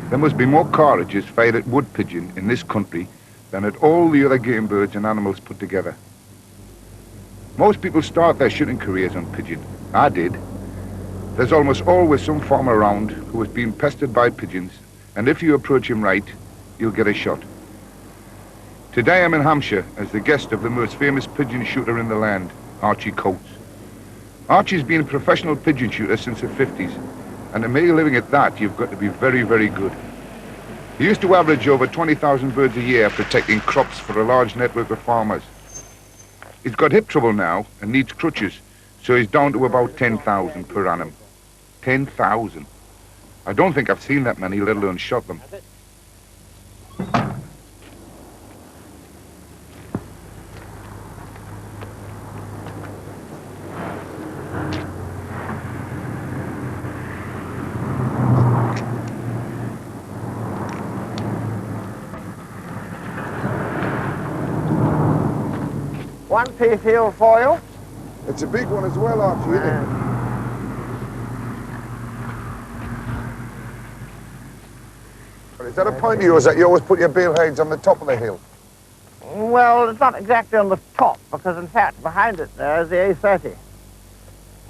There must be more cartridges fired at wood pigeon in this country than at all the other game birds and animals put together. Most people start their shooting careers on pigeon. I did. There's almost always some farmer around who has been pestered by pigeons, and if you approach him right, you'll get a shot. Today I'm in Hampshire as the guest of the most famous pigeon shooter in the land, Archie Coates. Archie's been a professional pigeon shooter since the 50s, and to make a living at that, you've got to be very, very good. He used to average over 20,000 birds a year protecting crops for a large network of farmers. He's got hip trouble now and needs crutches, so he's down to about 10,000 per annum. 10,000. I don't think I've seen that many, let alone shot them. One piece heel for you. It's a big one as well, Archie, isn't it? Is that a point of yours that you always put your bale hides on the top of the hill? Well, it's not exactly on the top, because in fact behind it there is the A30.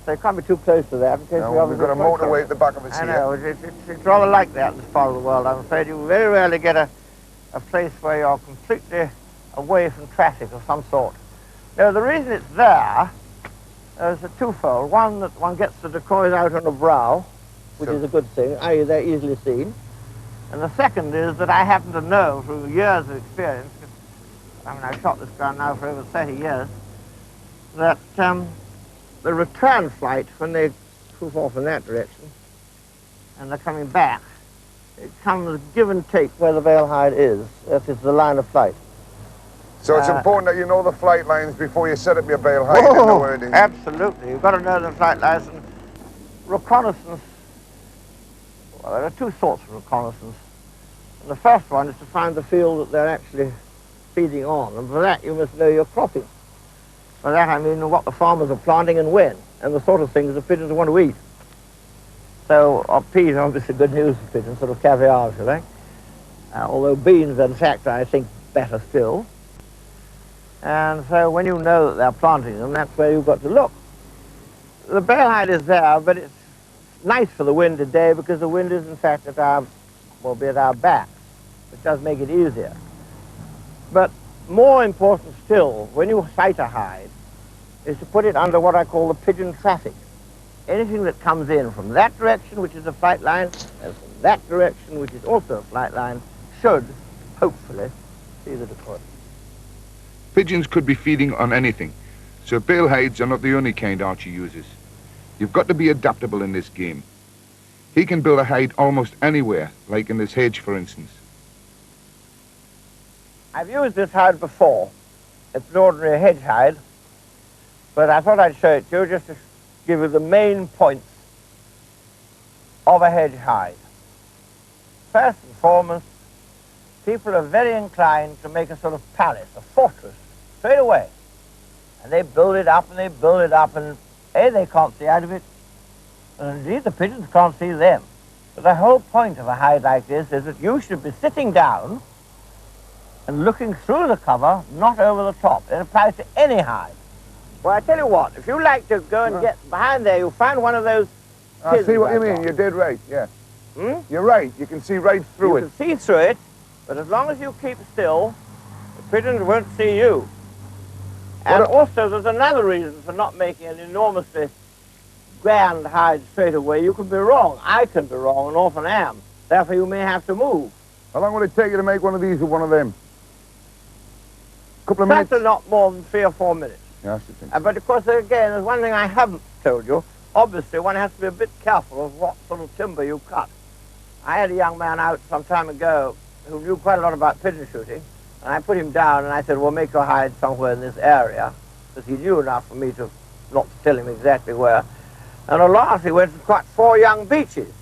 So you can't be too close to that in case we've got a motorway at the back of us here. I know, it's rather like that in this part of the world. I'm afraid you very rarely get a place where you're completely away from traffic of some sort. Now, the reason it's there is a twofold. One, that one gets the decoys out on the brow, which is a good thing, i.e. they're easily seen. And the second is that I happen to know through years of experience, I mean, I've shot this ground now for over 30 years, that the return flight, when they poof off in that direction, and they're coming back, it comes give and take where the veil hide is. That is the line of flight. So it's important that you know the flight lines before you set up your bale hide and know where it is. Absolutely. You've got to know the flight lines. And reconnaissance, well, there are two sorts of reconnaissance. And the first one is to find the field that they're actually feeding on. And for that, you must know your cropping. By that, I mean what the farmers are planting and when, and the sort of things the pigeons want to eat. So, peas are obviously good news for pigeons, sort of caviar, if you like. Although beans, in fact, I think better still. And so when you know that they're planting them, that's where you've got to look. The bale hide is there, but it's nice for the wind today because the wind is, in fact, at our back, which does make it easier. But more important still, when you sight a hide, is to put it under what I call the pigeon traffic. Anything that comes in from that direction, which is a flight line, and from that direction, which is also a flight line, should, hopefully, see the decoy. Pigeons could be feeding on anything, so bale hides are not the only kind Archie uses. You've got to be adaptable in this game. He can build a hide almost anywhere, like in this hedge, for instance. I've used this hide before. It's an ordinary hedge hide, but I thought I'd show it to you just to give you the main points of a hedge hide. First and foremost, people are very inclined to make a sort of palace, a fortress, straight away. And they build it up and they build it up, and A, they can't see out of it, and indeed the pigeons can't see them. But the whole point of a hide like this is that you should be sitting down and looking through the cover, not over the top. It applies to any hide. Well, I tell you what, if you like to go and get behind there, you'll find one of those I see what you mean. You're dead right, yeah. You're right. You can see right through it. You can see through it, but as long as you keep still, the pigeons won't see you. And also, there's another reason for not making an enormously grand hide straight away. You can be wrong. I can be wrong and often am. Therefore, you may have to move. How long will it take you to make one of these with one of them? A couple of minutes? Certainly not more than 3 or 4 minutes. Yeah, I should think so. But of course, again, there's one thing I haven't told you. Obviously, one has to be a bit careful of what sort of timber you cut. I had a young man out some time ago who knew quite a lot about pigeon shooting, and I put him down and I said, well, make your hide somewhere in this area, because he knew enough for me to not tell him exactly where. And at last he went and cut 4 young beech trees.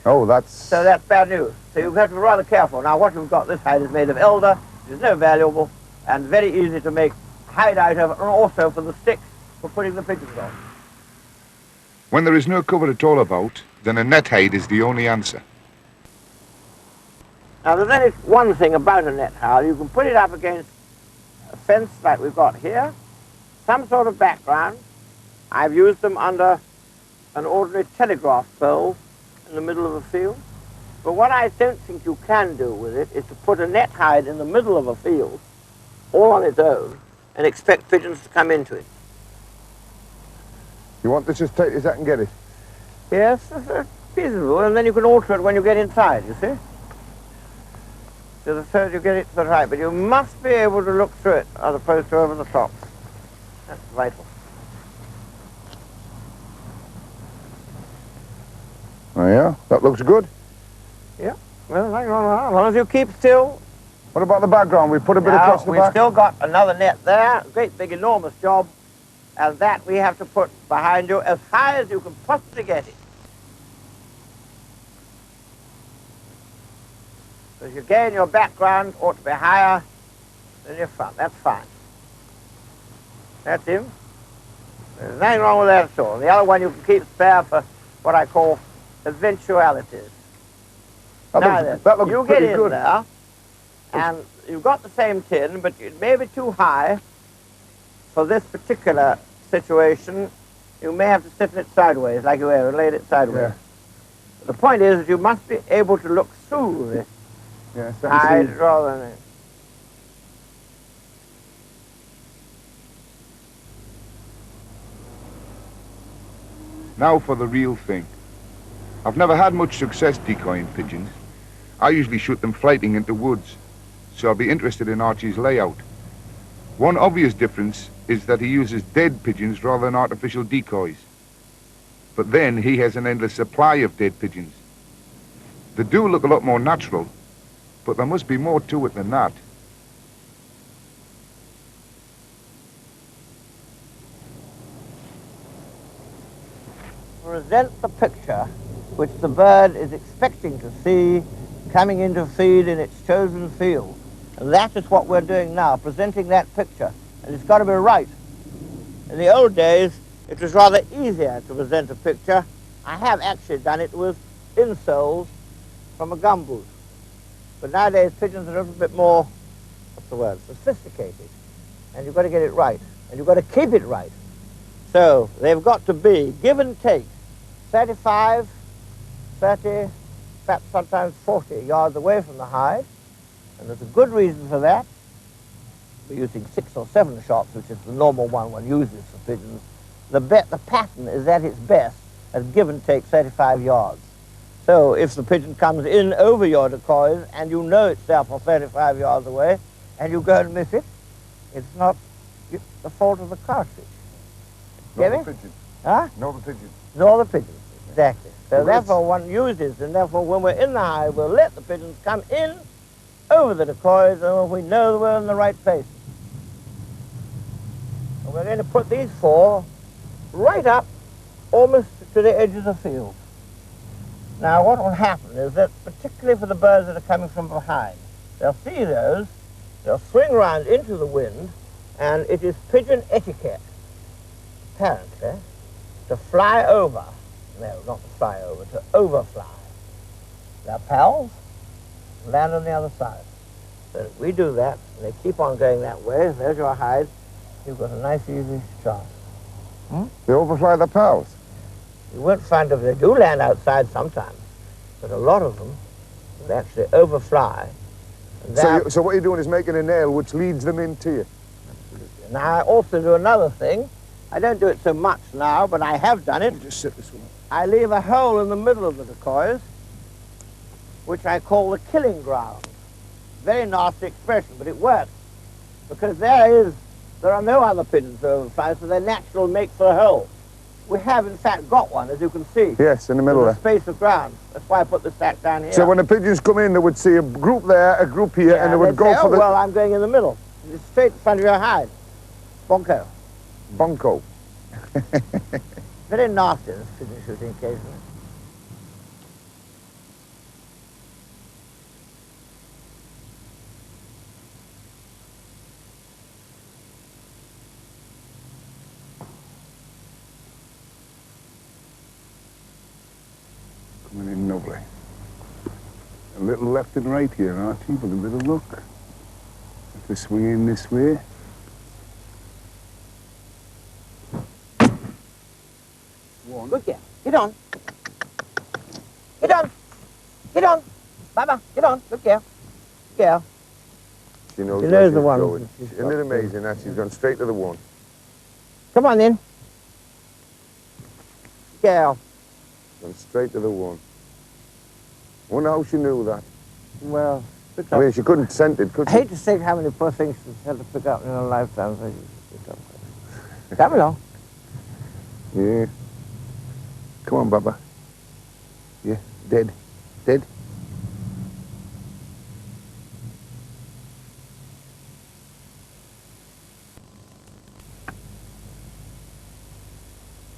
Oh, that's... So that's bad news. So you have to be rather careful. Now, what you've got, this hide is made of elder, it is no valuable, and very easy to make hide out of, and also for the sticks for putting the pigeons on. When there is no cover at all about, then a net hide is the only answer. Now there's only one thing about a net howl. You can put it up against a fence like we've got here, some sort of background. I've used them under an ordinary telegraph pole in the middle of a field. But what I don't think you can do with it is to put a net hide in the middle of a field, all on its own, and expect pigeons to come into it. You want this as tight as I can get it? Yes, it's feasible, and then you can alter it when you get inside, you see. To the third you get it to the right, but you must be able to look through it as opposed to over the top. That's vital. Oh yeah, that looks good. Yeah, well, as long as you keep still. What about the background? We put a bit across the back? We've still got another net there, a great big enormous job, and that we have to put behind you as high as you can possibly get it. So if again your background ought to be higher than your front. That's fine. That's him. There's nothing wrong with that at all. The other one you can keep spare for what I call eventualities. That looks you get in there, and you've got the same tin, but it may be too high for this particular situation. You may have to sit in it sideways, like you have laid it sideways. Yeah. The point is that you must be able to look through this hide rather than it. Now for the real thing. I've never had much success decoying pigeons. I usually shoot them flighting into woods, so I'll be interested in Archie's layout. One obvious difference is that he uses dead pigeons rather than artificial decoys. But then he has an endless supply of dead pigeons. They do look a lot more natural, but there must be more to it than that. Present the picture which the bird is expecting to see coming into feed in its chosen field. And that is what we're doing now, presenting that picture. And it's got to be right. In the old days, it was rather easier to present a picture. I have actually done it with insoles from a gumboot. But nowadays, pigeons are a little bit more, what's the word, sophisticated. And you've got to get it right. And you've got to keep it right. So they've got to be, give and take, 35, 30, perhaps sometimes 40 yards away from the hide. And there's a good reason for that. We're using 6 or 7 shots, which is the normal one uses for pigeons. The pattern is at its best at give and take 35 yards. So if the pigeon comes in over your decoys and you know it's there for 35 yards away and you go and miss it, it's not the fault of the cartridge. Nor the pigeon. Huh? Nor the pigeon. Nor the pigeon, exactly. So therefore one uses, and therefore when we're in the hive, we'll let the pigeons come in over the decoys, and we know we're in the right place. And we're going to put these 4 right up almost to the edge of the field. Now what will happen is that, particularly for the birds that are coming from behind, they'll see those, they'll swing round into the wind, and it is pigeon etiquette, apparently, to fly over, no, not to fly over, to overfly their pals, land on the other side. So we do that, and they keep on going that way. There's your hide. You've got a nice, easy shot. They overfly the pals? You won't find them. They do land outside sometimes, but a lot of them will actually overfly. So what you're doing is making a nail which leads them into you? Absolutely. Now, I also do another thing. I don't do it so much now, but I have done it. You just sit this one. I leave a hole in the middle of the decoys, which I call the killing ground. Very nasty expression, but it works. Because there are no other pigeons to overfly, so their natural make for a hole. We have, in fact, got one, as you can see. Yes, in the middle there. Space of ground. That's why I put the stack down here. So when the pigeons come in, they would see a group there, a group here, and they would go for the... well, I'm going in the middle. It's straight in front of your hide. Bonko. Bonko. Very nasty, this pigeon shooting occasionally. Coming in lovely. A little left and right here, Archie, but a little look. If we swing in this way. One. Good girl. Get on. Get on. Get on. Baba, get on. Good girl. Good girl. She knows She where knows she's the one. going. Isn't it amazing that she's gone straight to the one? Come on then. Girl. Gone straight to the one. Wonder how she knew that. Well, I mean, she couldn't scent it, could I she? hate to think how many poor things she's had to pick up in her lifetime. So come along. Yeah. Come on, Baba. Yeah, dead. Dead.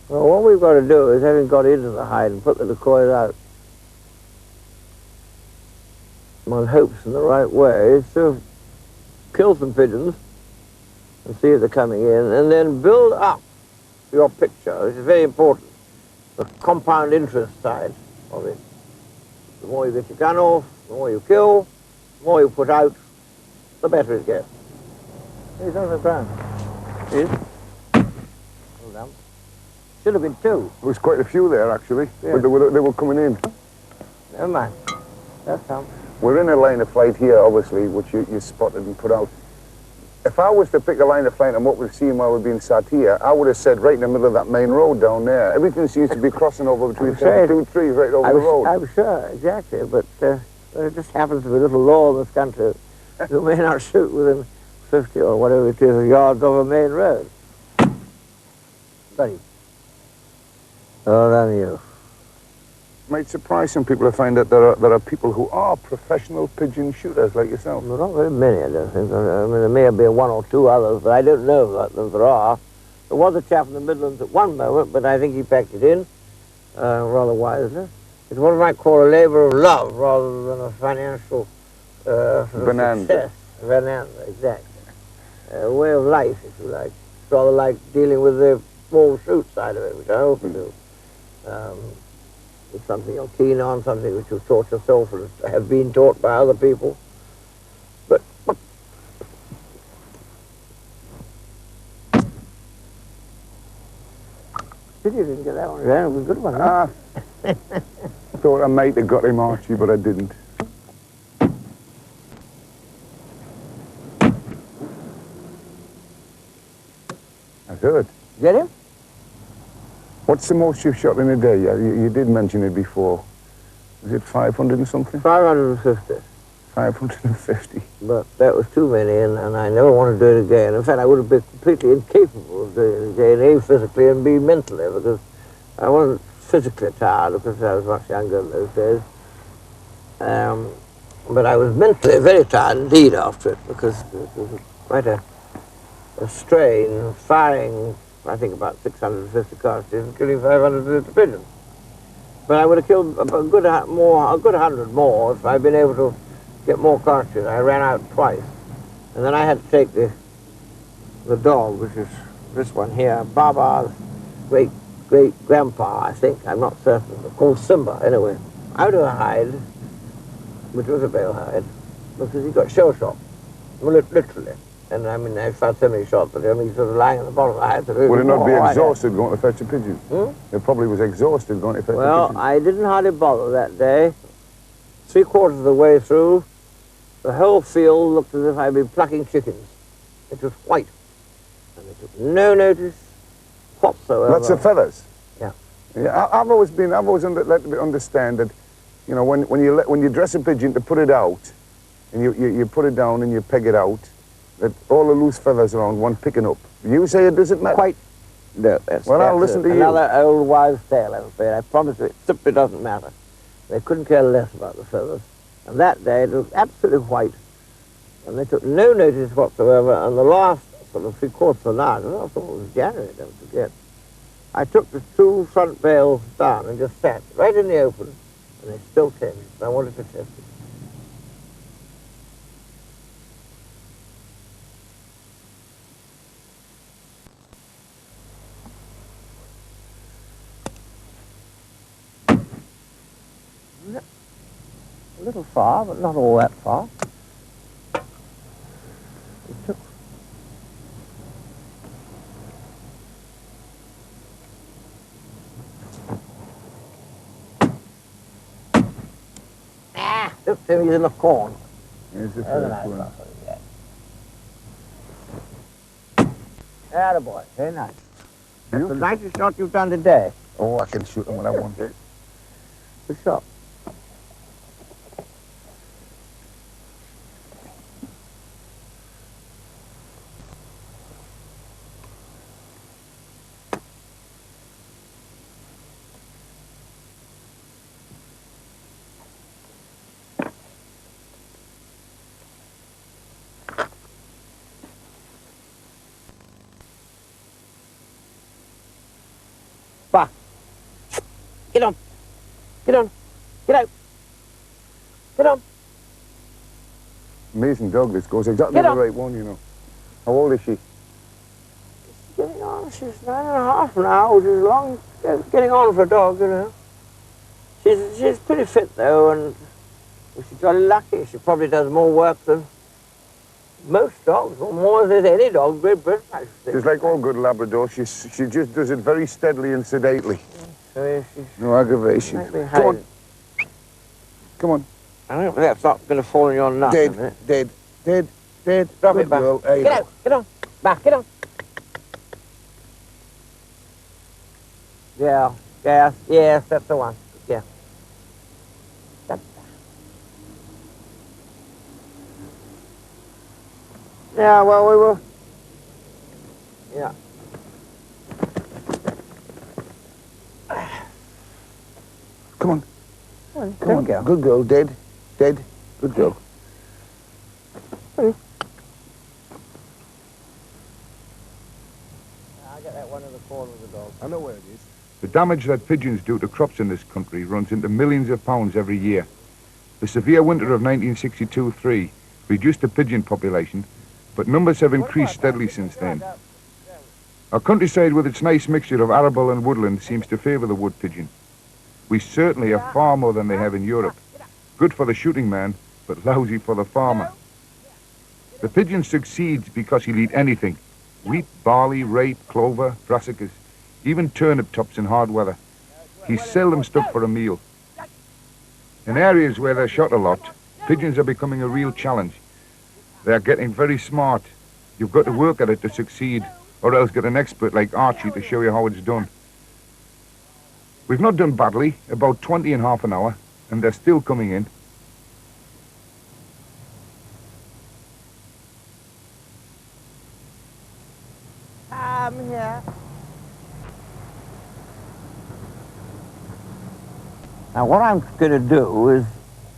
Well, what we've got to do is, having got into the hide and put the decoys out, one hopes in the right way, is to kill some pigeons and see if they're coming in, and then build up your picture, which is very important, the compound interest side of it. The more you get your gun off, the more you kill, the more you put out, the better it gets. He's on the ground. He's hold on. Should have been two. There was quite a few there, actually, Yeah. but they were coming in. Never mind. That's how. We're in a line of flight here, obviously, which you spotted and put out. If I was to pick a line of flight on what we've seen while we've been sat here, I would have said right in the middle of that main road down there. Everything seems to be crossing over between two trees right over the road. I'm sure, exactly, but there just happens to be a little law in this country. You may not shoot within 50 or whatever it is yards of a main road. Buddy. Oh, then you. Might surprise some people to find that there are people who are professional pigeon shooters like yourself. Well, not very many, I don't think. I mean, there may have been one or two others, but I don't know that there are. There was a chap in the Midlands at one moment, but I think he packed it in rather wisely. It's what I might call a labour of love rather than a financial Bonanza. success. Bonanza, exactly. A way of life, if you like. It's rather like dealing with the small shoot side of it, which I often do. It's something you're keen on, something which you've taught yourself and have been taught by other people. But pity you didn't get that one. Yeah, it was a good one, huh? I thought I might have got him, Archie, but I didn't. I heard. Get him? What's the most you've shot in a day? Yeah, you did mention it before. Is it 500 and something? 550. 550. But that was too many, and I never want to do it again. In fact, I would have been completely incapable of doing it again, A, physically and B, mentally, because I wasn't physically tired because I was much younger in those days. But I was mentally very tired indeed after it, because it was quite a strain, firing, I think, about 650 cartridges and killing 550 pigeons. But I would have killed a good 100 more if I'd been able to get more cartridges. I ran out twice. And then I had to take the dog, which is this one here, Baba's great-grandpa, I think, I'm not certain, called Simba, anyway, out of the hide, which was a bale hide, because he got shell shock, literally. And I mean, I found so many shots at him, he's sort of lying on the bottom of the hide. Would it not be exhausted going to fetch a pigeon? Hmm? It probably was exhausted going to fetch a pigeon. Well, I didn't hardly bother that day. 3/4 of the way through, the whole field looked as if I'd been plucking chickens. It was white. And they took no notice whatsoever. That's the feathers? Yeah. Yeah, I've always let me understand that, you know, when you dress a pigeon to put it out, and you put it down and you peg it out, that all the loose feathers around one picking up. You say it doesn't matter? Quite. No, that's I'll listen to you. Another old wives' tale, I'm afraid. I promise you, it simply doesn't matter. They couldn't care less about the feathers. And that day, it was absolutely white. And they took no notice whatsoever. And the last sort of 3/4 of the night, I thought it was January, don't forget, I took the 2 front bales down and just sat right in the open, and they still came. And I wanted to test it. little far, but not all that far. Look, Timmy's in the corn. Here's the first one. Attaboy, very nice. That's the nicest shot you've done today. Oh, I can shoot them when I want. Good shot. Bah. Get on. Get on. Get out. Get on. Amazing dog, this goes exactly the right one, you know. How old is she? She's getting on. She's 9.5 now, which is long. Getting on for a dog, you know. She's pretty fit, though, and she's jolly lucky. She probably does more work than most dogs, or more than any dog in Great Britain, I think. She's like all good Labradors. She just does it very steadily and sedately. So No aggravation. Come on. Come on. I don't think that's not going to fall on your nut. Dead. Drop good it back. girl. Get out. Get on. Back. Get on. Yeah. Yes, that's the one. Yeah. Yeah, well, we will. Yeah. Come on. Come on. Go. Good girl. Dead. Good girl. I'll get that one in the corner of the dog. I know where it is. The damage that pigeons do to crops in this country runs into millions of pounds every year. The severe winter of 1962-3 reduced the pigeon population, but numbers have increased steadily since then. Our countryside, with its nice mixture of arable and woodland, seems to favour the wood pigeon. We certainly have far more than they have in Europe. Good for the shooting man, but lousy for the farmer. The pigeon succeeds because he'll eat anything. Wheat, barley, rape, clover, brassicas, even turnip tops in hard weather. He's seldom stuck for a meal. In areas where they're shot a lot, pigeons are becoming a real challenge. They're getting very smart. You've got to work at it to succeed, or else get an expert like Archie to show you how it's done. We've not done badly, about 20 in half an hour, and they're still coming in. Here. Now what I'm going to do is,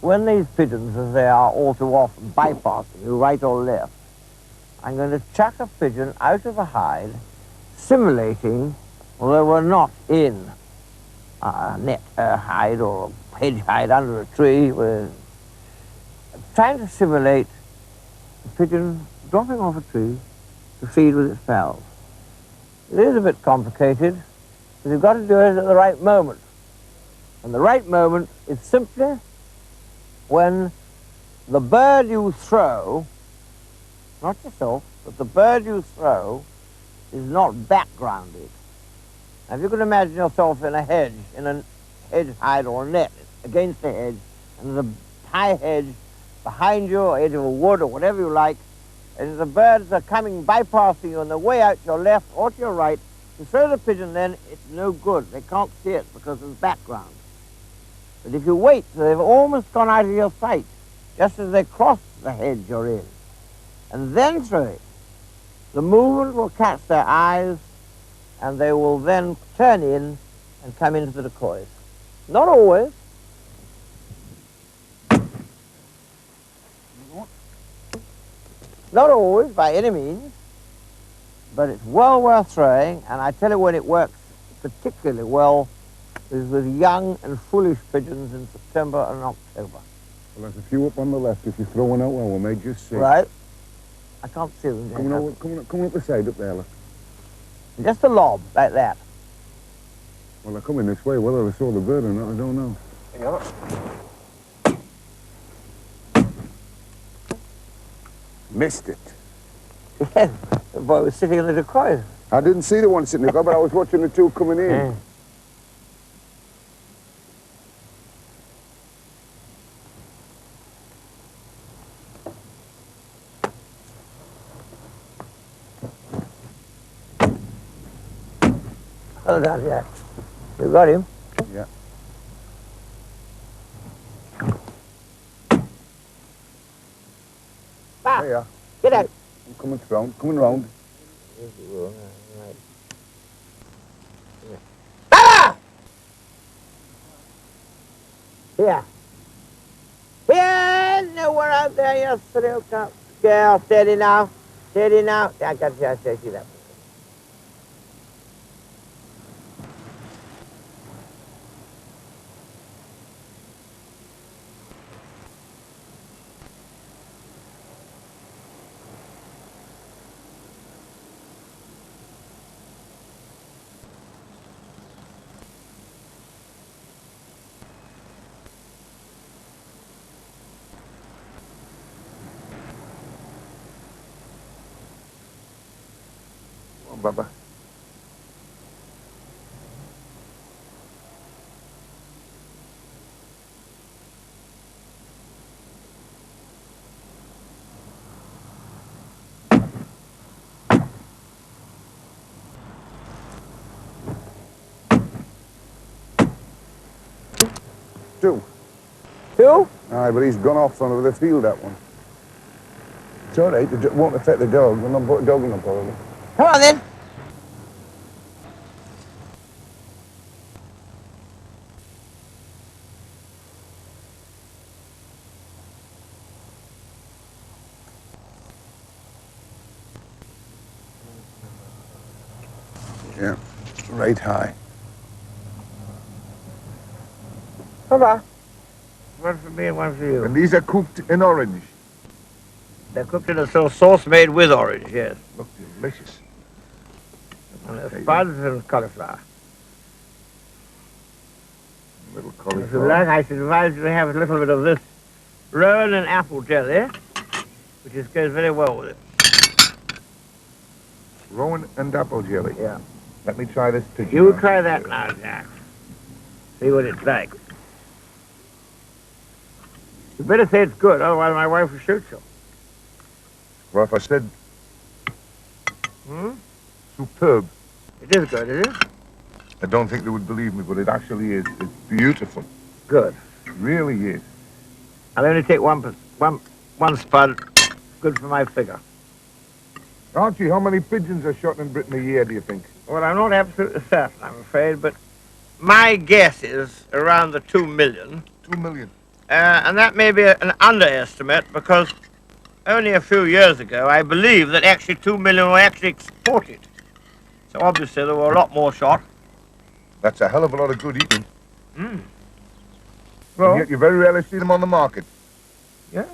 when these pigeons, as they are all too often, bypassing you right or left, I'm going to chuck a pigeon out of the hide, simulating, although we're not in a net hide or a hedge hide under a tree, we're trying to simulate a pigeon dropping off a tree to feed with its pals. It is a bit complicated, but you've got to do it at the right moment. And the right moment is simply when the bird you throw, not yourself, but the bird you throw is not backgrounded. Now, if you can imagine yourself in a hedge hide or a net against a hedge, and there's a high hedge behind you, or edge of a wood, or whatever you like, and the birds are coming, bypassing you on the way out to your left or to your right, you throw the pigeon, then it's no good. They can't see it because of the background. But if you wait till they've almost gone out of your sight, just as they cross the hedge you're in, and then throw it, the movement will catch their eyes, and they will then turn in and come into the decoys. Not always. Not always, by any means, but it's well worth throwing, and I tell you when it works particularly well is with young and foolish pigeons in September and October. Well, there's a few up on the left. If you throw one out, well, we may just see. Right. I can't see them. Coming up the side up there, look. Just a lob, like that. Well, they're coming this way. Whether they saw the bird or not, I don't know. Yeah. Missed it. Yes, the boy was sitting in the Decoy. I didn't see the one sitting there, but I was watching the two coming in. Yeah. Hold on, Jack. You got him? Yeah. Bob, There you are. get out. I'm coming round. Baba! Here. Here! No one out there yesterday. Girl, steady now. Steady now. Yeah, I got you. I see that. Baba. Two. Two? Aye, but he's gone off on the field, that one. It's all right. It won't affect the dog. We're not putting a dog in the bottle. Come on, then. Yeah, right high. Come on. One for me and one for you. And these are cooked in orange. They're cooked in a sort of sauce made with orange, yes. Look delicious. And there's spuds and cauliflower. Little If you cauliflower. like, I should advise you to have a little bit of this rowan and apple jelly, which goes very well with it. Rowan and apple jelly. Yeah. Let me try this pigeon. You try that now, Jack. See what it's like. You better say it's good, otherwise my wife will shoot you. Well, if I said Hmm? superb, It is good, is it? I don't think they would believe me, but it actually is. It's beautiful. Good. It really is. I'll only take one spud. Good for my figure. Archie, how many pigeons are shot in Britain a year, do you think? Well, I'm not absolutely certain, I'm afraid, but my guess is around the 2 million. 2 million. And that may be an underestimate because only a few years ago, I believe that actually 2 million were actually exported. So obviously there were a lot more shot. That's a hell of a lot of good eating. Mm. And yet you very rarely see them on the market. Yes.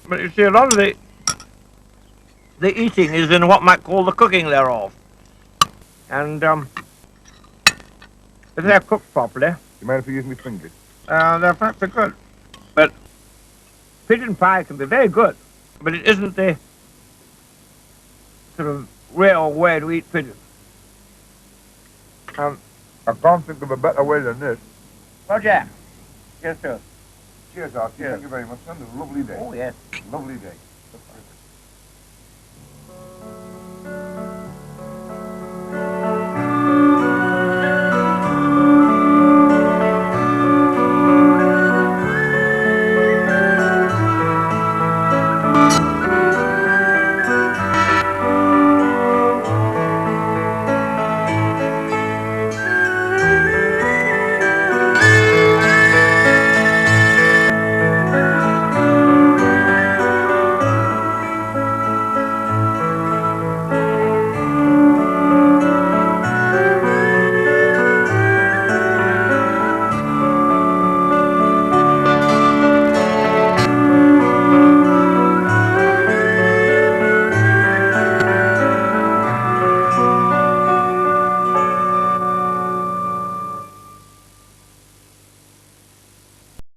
But you see, a lot of the eating is in what might call the cooking thereof. And if they're cooked properly, You mind if I use my fingers? they're perfectly good. But pigeon pie can be very good, but it isn't the sort of real way to eat pigeon. I can't think of a better way than this. Well, Jack, cheers to us. Cheers, Archie. Cheers. Thank you very much, son. It was a lovely day. Oh, yes. Lovely day.